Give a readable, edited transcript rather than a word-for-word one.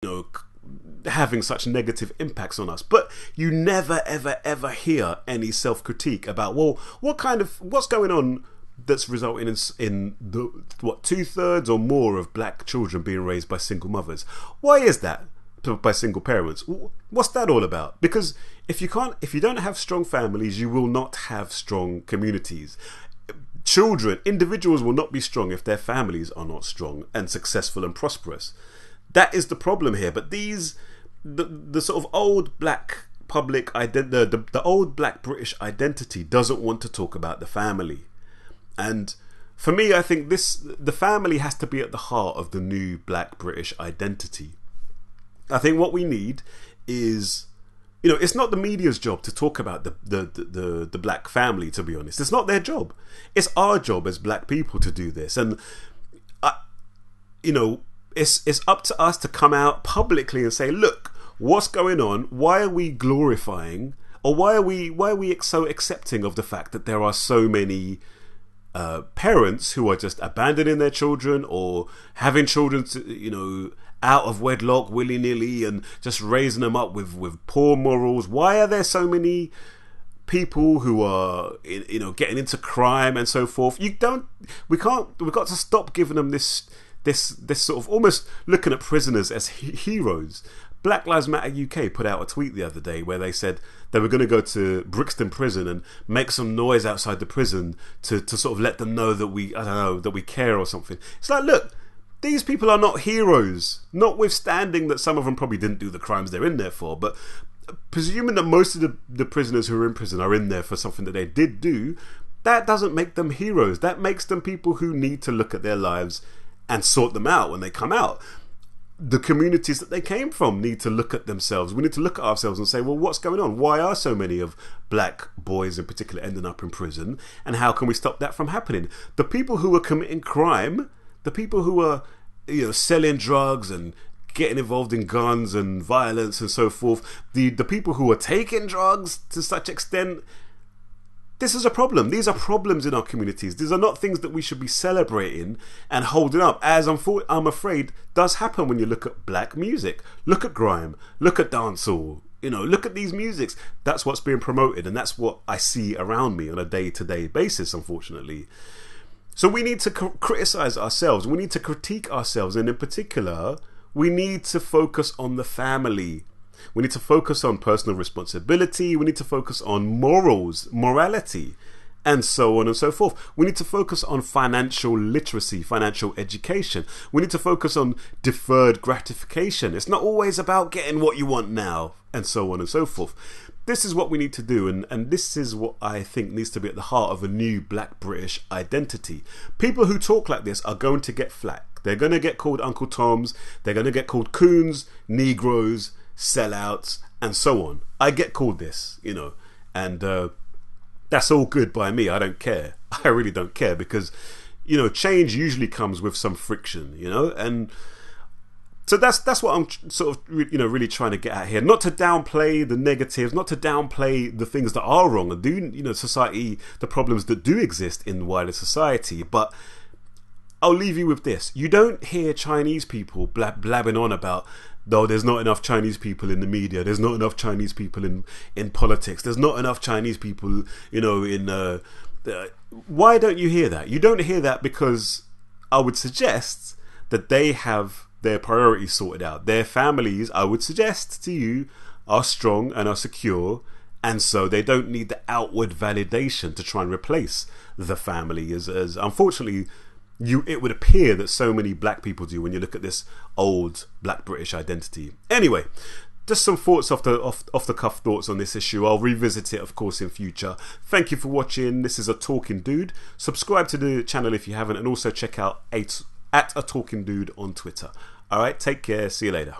know, having such negative impacts on us. But you never ever hear any self-critique about, well, what's going on that's resulting in the what 2/3 or more of black children being raised by single mothers. Why is that? By single parents. What's that all about? Because if you don't have strong families, you will not have strong communities. Individuals will not be strong if their families are not strong and successful and prosperous. That is the problem here. But the sort of old black the old black British identity doesn't want to talk about the family. And for me, I think the family has to be at the heart of the new black British identity. I think what we need is, it's not the media's job to talk about the black family, to be honest. It's not their job. It's our job as black people to do this. And, it's up to us to come out publicly and say, look, what's going on? Why are we glorifying, or why are we so accepting of the fact that there are so many parents who are just abandoning their children or having children out of wedlock willy-nilly and just raising them up with poor morals? Why are there so many people who are getting into crime and so forth? We've got to stop giving them this sort of almost looking at prisoners as heroes. Black Lives Matter UK put out a tweet the other day where they said they were going to go to Brixton prison and make some noise outside the prison to sort of let them know that we care or something. It's like, look, these people are not heroes, notwithstanding that some of them probably didn't do the crimes they're in there for. But presuming that most of the prisoners who are in prison are in there for something that they did do, that doesn't make them heroes. That makes them people who need to look at their lives and sort them out when they come out. The communities that they came from need to look at themselves. We need to look at ourselves and say, well, what's going on? Why are so many of black boys in particular ending up in prison? And how can we stop that from happening? The people who are committing crime, the people who are selling drugs and getting involved in guns and violence and so forth, the people who are taking drugs to such extent, this is a problem. These are problems in our communities. These are not things that we should be celebrating and holding up, as I'm afraid does happen when you look at black music. Look at grime. Look at dancehall. Look at these musics. That's what's being promoted, and that's what I see around me on a day-to-day basis, unfortunately. So we need to criticize ourselves. We need to critique ourselves, and in particular, we need to focus on the family. We need to focus on personal responsibility. We need to focus on morality, and so on and so forth. We need to focus on financial literacy, financial education. We need to focus on deferred gratification. It's not always about getting what you want now, and so on and so forth. This is what we need to do, and this is what I think needs to be at the heart of a new black British identity. People who talk like this are going to get flack. They're going to get called Uncle Toms. They're going to get called coons, Negroes, sellouts, and so on. I get called this, and that's all good by me. I don't care. I really don't care, because change usually comes with some friction, and so that's what I'm sort of really trying to get at here. Not to downplay the negatives, not to downplay the things that are wrong and do society, the problems that do exist in wider society, but I'll leave you with this. You don't hear Chinese people blabbing on about, though, there's not enough Chinese people in the media, there's not enough Chinese people in politics, there's not enough Chinese people, why don't you hear that? You don't hear that because I would suggest that they have their priorities sorted out. Their families, I would suggest to you, are strong and are secure, and so they don't need the outward validation to try and replace the family, as unfortunately it would appear that so many black people do when you look at this old black British identity. Anyway, just some thoughts off the cuff thoughts on this issue. I'll revisit it, of course, in future. Thank you for watching. This is A Talking Dude. Subscribe to the channel if you haven't, and also check out at A Talking Dude on Twitter. Alright, take care. See you later.